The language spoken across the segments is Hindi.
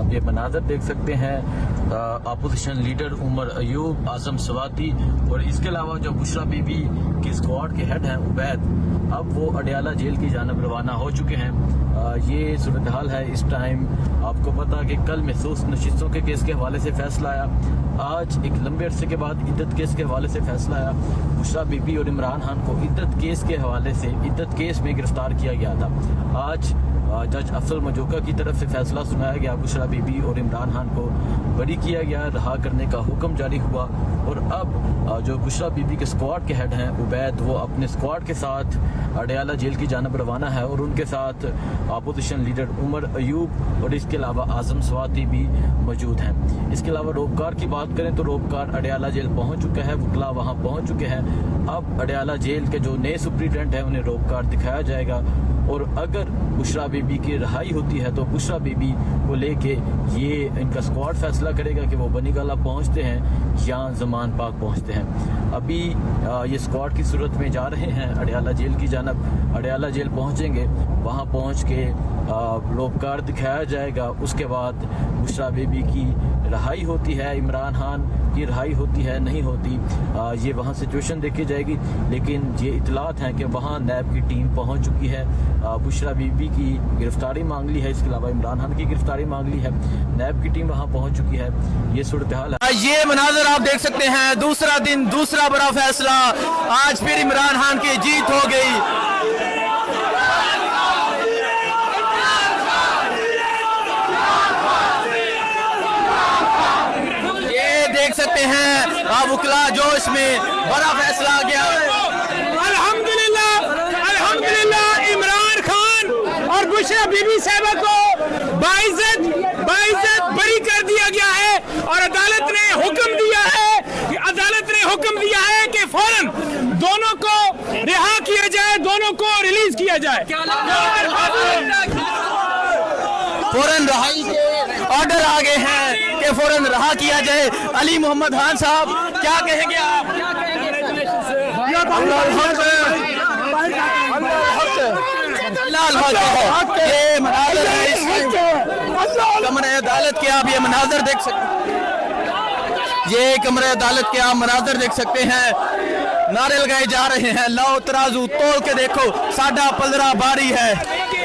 आप ये मनाजर देख सकते हैं। अपोजिशन लीडर उमर अयूब, आजम सवाती और इसके अलावा जो बुशरा बीबी की स्क्वाड के हेड हैं उबैद, अब वो अडियाला जेल की जानब रवाना हो चुके हैं। ये सूरत हाल है इस टाइम। आपको पता कि कल महसूस नशिस्तों के केस के हवाले से फैसला आया, आज एक लंबे अरसे के बाद इद्दत केस के हवाले से फैसला आया। बुशरा बीबी और इमरान खान को इद्दत केस के हवाले से इद्दत केस में गिरफ्तार किया गया था। आज जज अफसल मजोका की तरफ से फैसला सुनाया गया, बुशरा बीबी और इमरान खान को बरी किया गया, रहा करने का हुक्म जारी हुआ। और अब जो बुशरा बीबी के स्क्वाड के हेड हैं उबैद, वो अपने स्क्वाड के साथ अडियाला जेल की जानब रवाना है और उनके साथ अपोजिशन लीडर उमर अयूब और इसके अलावा आजम सवाती भी मौजूद हैं। इसके अलावा रोबकार की बात करें तो रोबकार अडियाला जेल पहुंच चुका है, वकला वहां पहुंच चुके हैं। अब अडियाला जेल के जो नए सुप्रिटेंडेंट हैं उन्हें रोबकार दिखाया जाएगा और अगर बुशरा बीबी की रिहाई होती है तो बुशरा बीबी को लेके ये इनका स्क्वाड फैसला करेगा कि वो बनीगाला पहुंचते हैं या जमान पाक पहुंचते हैं। अभी ये स्क्वाड की सूरत में जा रहे हैं अडियाला जेल की जानब। अडियाला जेल पहुंचेंगे, वहां पहुंच के रोबकार दिखाया जाएगा। उसके बाद बुशरा बीबी की रिहाई होती है, इमरान खान की रिहाई होती है नहीं होती, ये वहाँ सिचुएशन देखी जाएगी। लेकिन ये इतलात हैं कि वहाँ नैब की टीम पहुँच चुकी है, बुशरा बीबी की गिरफ्तारी मांग ली है, इसके अलावा इमरान खान की गिरफ्तारी मांग ली है, नैब की टीम वहाँ पहुँच चुकी है। ये सूरत हाल है। ये मनाजर आप देख सकते हैं, दूसरा दिन दूसरा बड़ा फैसला, आज फिर इमरान खान की जीत हो गई। देख सकते हैं आप वकला जोश में बड़ा फैसला आ गया। अल्हम्दुलिल्लाह इमरान खान और बुशरा बीबी साहिबा को बाइज्जत बरी कर दिया गया है और अदालत ने हुक्म दिया है कि फौरन दोनों को रिहा किया जाए, दोनों को रिलीज किया जाए। फौरन रहाई के ऑर्डर आ गए हैं कि फौरन रहा किया जाए। अली मोहम्मद खान साहब क्या कहेंगे आप? ये मनाजर है कमरे अदालत के, आप ये मनाजर देख सकते हैं, ये कमरे अदालत के आप मनाजर देख सकते हैं। नारे लगाए जा रहे हैं, लाओ तराजू तोल के देखो, साडा पलरा बारी है।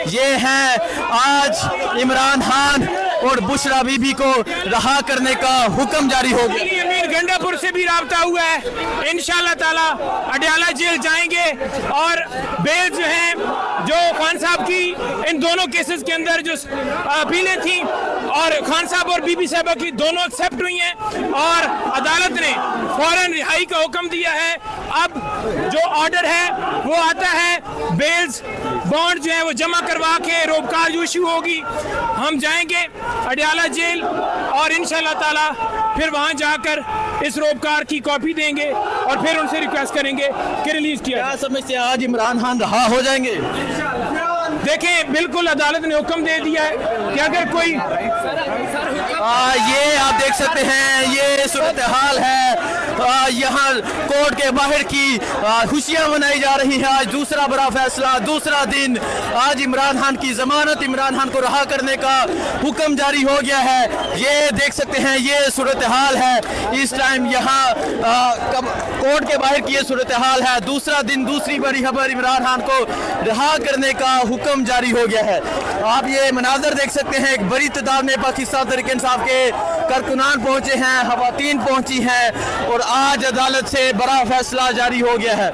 ये है आज इमरान खान और बुशरा बीबी को रहा करने का हुक्म जारी हो गया। अमीर गंडापुर से भी राब्ता हुआ है, इंशाल्लाह ताला अडियाला जेल जाएंगे और बेल जो है, जो खान साहब की इन दोनों केसेस के अंदर जो अपीलें थी और खान साहब और बीबी साहबा की दोनों एक्सेप्ट हुई हैं और अदालत ने फौरन रिहाई का हुक्म दिया है। अब जो ऑर्डर है वो आता है, बेल्स बॉन्ड जो है वो जमा करवा के रोबकार जो इशू होगी, हम जाएंगे अडियाला जेल और इंशाल्लाह ताला फिर वहां जाकर इस रोबकार की कॉपी देंगे और फिर उनसे रिक्वेस्ट करेंगे कि रिलीज किया। क्या समझते हैं आज इमरान खान रहा हो जाएंगे? देखें, बिल्कुल अदालत ने हुक्म दे दिया है कि अगर कोई ये आप देख सकते हैं, ये सूरत हाल है। यहाँ कोर्ट के बाहर की खुशियां मनाई जा रही हैं। आज दूसरा बड़ा फैसला, दूसरा दिन, आज इमरान खान की जमानत, इमरान खान को रहा करने का हुक्म जारी हो गया है। ये देख सकते हैं, ये सूरत हाल है इस टाइम यहाँ कोर्ट के बाहर की ये सूरत हाल है। दूसरा दिन दूसरी बड़ी खबर, इमरान खान को रहा करने का हुक्म जारी हो गया है। आप ये मनाजर देख सकते हैं, एक बड़ी तादाद में पाकिस्तान तहरीक इंसाफ के कारकुनान पहुंचे हैं, खवातीन पहुंची हैं और आज अदालत से बड़ा फैसला जारी हो गया है।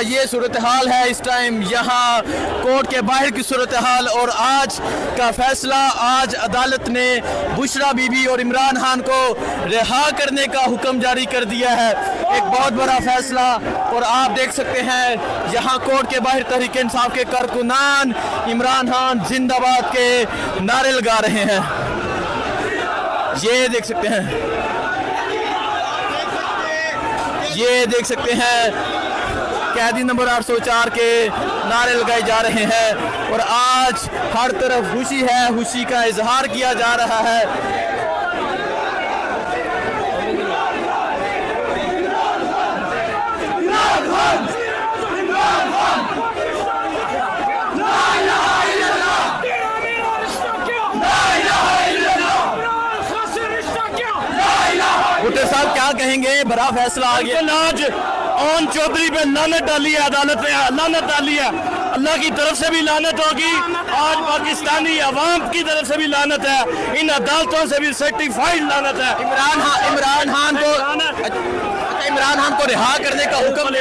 ये सूरत हाल है इस टाइम यहाँ कोर्ट के बाहर की सूरत हाल और आज का फैसला। आज अदालत ने बुशरा बीबी और इमरान खान को रिहा करने का हुक्म जारी कर दिया है, एक बहुत बड़ा फैसला। और आप देख सकते हैं यहाँ कोर्ट के बाहर तहरीक इंसाफ के कारकुनान इमरान खान जिंदाबाद के नारे लगा रहे हैं। ये देख सकते हैं, ये देख सकते हैं कैदी नंबर 804 के नारे लगाए जा रहे हैं और आज हर तरफ खुशी है, खुशी का इजहार किया जा रहा है। क्या कहेंगे, बड़ा फैसला आ गया। आज ओन चौधरी पे लानत डाली है, अदालत ने लानत डाली है, अल्लाह की तरफ से भी लानत होगी, आज पाकिस्तानी अवाम की तरफ से भी लानत है, इन अदालतों से भी सर्टिफाइड लानत है। इमरान खान को रिहा करने का हुक्म,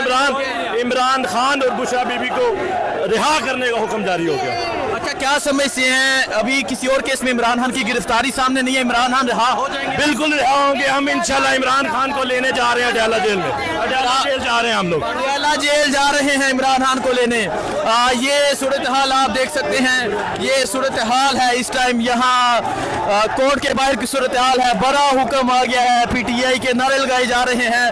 इमरान खान और बुशरा बीबी को रिहा करने का हुक्म जारी हो गया। अच्छा क्या समझते हैं, अभी किसी और केस में इमरान खान की गिरफ्तारी सामने नहीं है, इमरान खान रिहा हो जाएंगे? बिल्कुल रिहा होंगे हम इंशाल्लाह। इमरान खान को लेने जा रहे हैं अडयाला जेल में, अडयाला जेल जा रहे हैं हम लोग, अडयाला जेल जा रहे हैं इमरान खान को लेने। ये सूरत हाल आप देख सकते हैं, ये सूरत हाल है इस टाइम यहाँ कोर्ट के बाहर की सूरत हाल है। बड़ा हुक्म आ गया है, PTI के नारे लगाए जा रहे हैं,